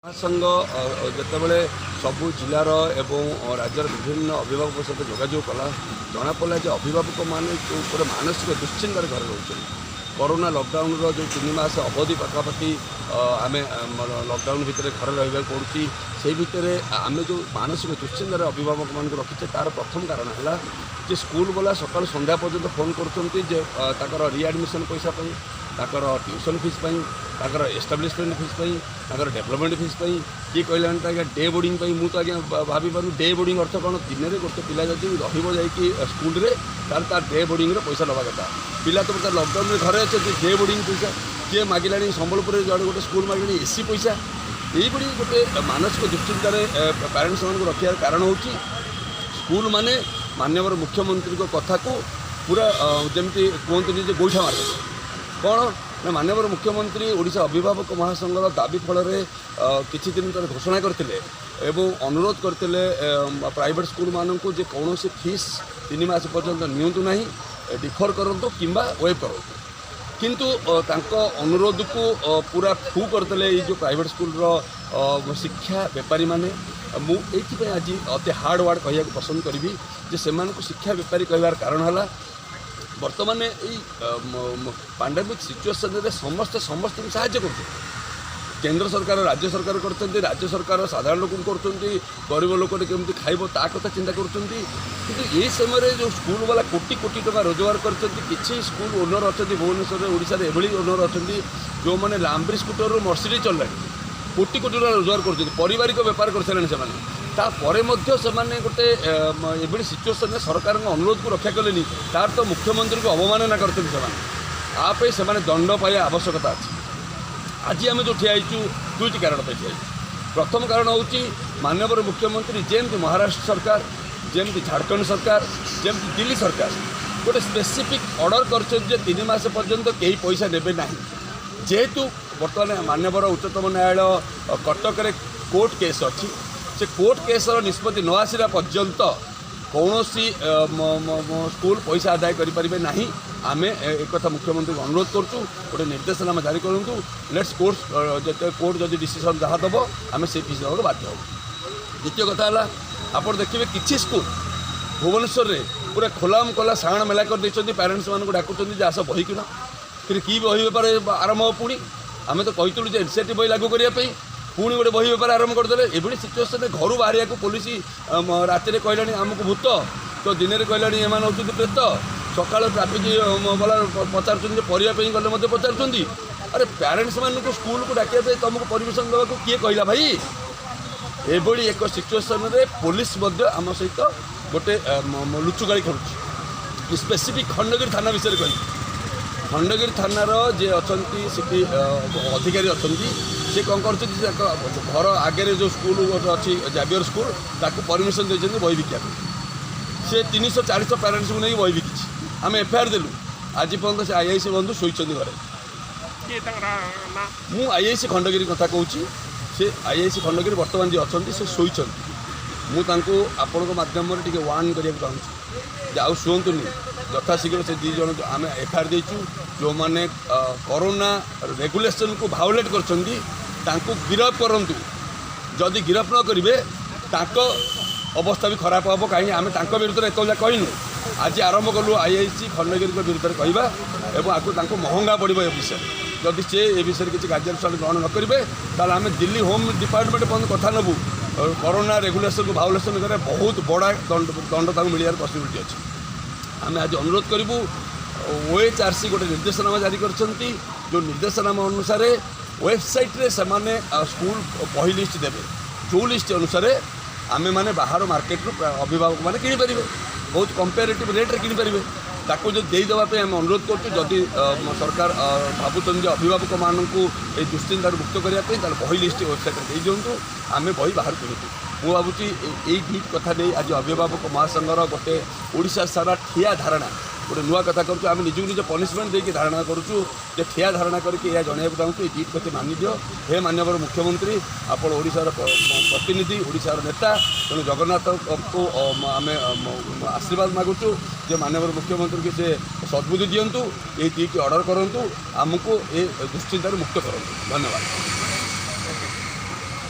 महासंघ जितेबाला सबू जिलार एवं राज्यर विभिन्न अभिभावक सहित जोगाजोग कला जनापड़ा जे अभिभावक मैंने जो मानसिक दुश्चिंतार घर रोचे कोरोना लॉकडाउन जो 3 मास अवधि पखापाखि आम लॉकडाउन भितर घर रहा पड़ी से भितर आम जो मानसिक दुश्चिंतार अभिभावक मान रखीचे तार प्रथम कारण है जे स्कूल वाला सकाल संध्या पर्यंत फोन कर रिएडमिशन पैसा ताकर ट्यूशन फीस ताकर एस्टाब्लिशमेंट फीस डेवलपमेंट फीस किए कहला डे बोर्डिंग मुझे आज्ञा भाभी पार डे बोर्डिंग अर्थ कौन दिन में गोटे पिला जब स्कूल तार डे बोर्डिंग पैसा लवा कथा पिला तो लॉकडाउन में घरे अच्छे डे बोर्डिंग पैसा किए मागिला संबलपुर जड़े गोटे स्कूल मागिला एसी पैसा यही गोटे मानसिक दुश्चिंतार पेरेन्ट्स मान रखार कारण हो स्कूल माने माननीय मुख्यमंत्री कथा को पूरा जमी कहते गोईठा मार कौन ना माननीय मुख्यमंत्री ओडिशा अभिभावक महासंघर दाबी फल किछि दिन तले घोषणा करते अनुरोध करते प्राइवेट स्कूल मानक जे कौन फीस 3 मास पर्यंत नियंतु ना डिफर करंतु किंबा वेब करंतु किंतु तांको अनुरोध को पूरा फू करते जो प्राइवेट स्कूल शिक्षा बेपारी माने मुझे आज अति हार्ड वर्ड कह पसंद करी जे शिक्षा बेपारी कहबार कारण है बर्तमान पैंडेमिक सिचुएसन रे समस्त साहाय्य कर केंद्र सरकार राज्य सरकार करते राज्य सरकार साधारण लोक कर गरीब लोक केमती खाइब ता कथा चिंता कर समय जो स्कूल वाला कोटी कोटी टका रोजगार कर स्कूल ओनर अच्छा भुवनेश्वर ओडिशा एभली ओनर अच्छा जो मैंने लाम्बरी स्कूटर मर्सिडीज चलला कोटी कोटी टका रोजगार कर पारिवारिक बेपार कर सारे तापर गोटे एभली सिचुएसन सरकार अनुरोध को रक्षा कले तार तो मुख्यमंत्री को अवमानना करते से दंड पाइबा आवश्यकता अच्छी आज आम जो ठिया दुईट कारण ठिया प्रथम कारण हूँ माननीय मुख्यमंत्री जमी महाराष्ट्र सरकार जमी झारखंड सरकार जमी दिल्ली सरकार गोटे स्पेसिफिक ऑर्डर कर 3 मास पर्यंत कहीं पैसा नेबे ना जेहेतु बर्तमान माननीय उच्चतम न्यायालय कटक कोर्ट केस अच्छी से कोर्ट केसर निष्पत्ति न आसला पर्यंत कौन स्कूल पैसा आदाय करें ना आम एक मुख्यमंत्री को अनुरोध करूँ गोटे निर्देशनामा जारी करूँ लेट्स कोर्ट जब डिसीजन जहाँ दब आम से फीस देवाक बाध्य हो। द्वितीय कथा है आप देखिए किसी स्कूल भुवनेश्वर में पूरा खोलाम खोला साण मेला कर पेरेन्ट्स मान को डाकुच आस बही किण फिर कि बही बेपार आरंभ हो पुणी आम तो कहूँ एनसीईआरटी बही लागू करने पुणी गोटे बही बेपार आरंभ करदे एभली सिचुएसन घर बाहर को पुलिस राति कहलानी आमको भूत तो दिन में कहलानी एमान होती प्रेत सका ट्राफिक वाला पचार पढ़ाई गले पचार अरे पेरेन्ट्स मान को स्कूल को डाकिया तुमको परमिशन देवा किए कहला भाई एभली एक सिचुएसन रे पुलिस आम सहित गोटे लुचुगाड़ी खेलुची स्पेसिफिक खंडगिरी थाना विषय कही खंडगिरी थानार जे अच्छी अधिकारी अच्छा सी कौन कर घर आगे जो स्कूल अच्छी जावियर स्कूल ताकू परमिशन देते बही बिका सी 340 पेरेन्ट्स को नहीं बही बिकी आम एफआईआर देलु आज पर्यटन से आईआईसी बंधु शोचते घरे मु आईआईसी खंडगिरी कथा कहूँ से आईआईसी खंडगिरी बर्तमान जी अच्छा से शोचती मुझे आपण मध्यम टी वार्न करने चाहूँगी आउ शुंतुनि यथाशीघ्र से 2 जन आम एफआईआर देचु जो मैंने कोरोना रेगुलेशन को भायोलेट कर गिरफ करंतु जदि गिरफ न करेंगे अवस्था भी खराब हम कहीं आम विरुद्ध एक कहनु आज आरंभ कलु आईआईसी खंडगिरी विरुद्ध में कहवा और आपको महंगा पड़ो ए विषय जदि से ए विषय किसी कार्यानुष्ठान ग्रहण न करेंगे ताल आम दिल्ली होम डिपार्टमेंट पर्यटन कथा नबू कोरोना रेगुलेशन को भायोलेशन कर बहुत बड़ा दंड मिलने पसिबिलिटी अच्छी आम आज अनुरोध करूँ ओएचआरसी गोटे निर्देशनामा जारी कर जो निर्देशनामा अनुसार वेबसाइट रे से स्कूल बही लिस्ट देवे जो लिस्ट अनुसार आम मैंने बाहर मार्केट रू अभिभावक मैंने किनीपर बहुत कंपेरेटिव रेट्रे किनीपर ताकू जो देदेवाई आम अनुरोध करुँ सरकार भावुं अभिभावक मानक ये दुश्चिंतार मुक्त करने बही लिस्ट वेबसाइट दे दिंतु आम बही बाहर किणुतु मु भावुँ यही दुईट कथा नहीं आज अभिभावक महासंघर गोटे ओडिशा सारा ठिया धारणा गोटे नुआ कथा करूँ आम निजक निज पनिशमेंट देकी धारणा करूँ ठिया धारणा करके यह जनवाक चाहूँ ये दुईट कथी मानि दियो हे माननीय मुख्यमंत्री आप ओडिशार प्रतिनिधि ओडिशार नेता तेणु जगन्नाथ को आम आशीर्वाद मागुचु जे माननीय मुख्यमंत्री की से सद्बुद्धि दिंतु ये दुईट ऑर्डर करूँ आमको ये दुश्चिंतार मुक्त करूँ। धन्यवाद।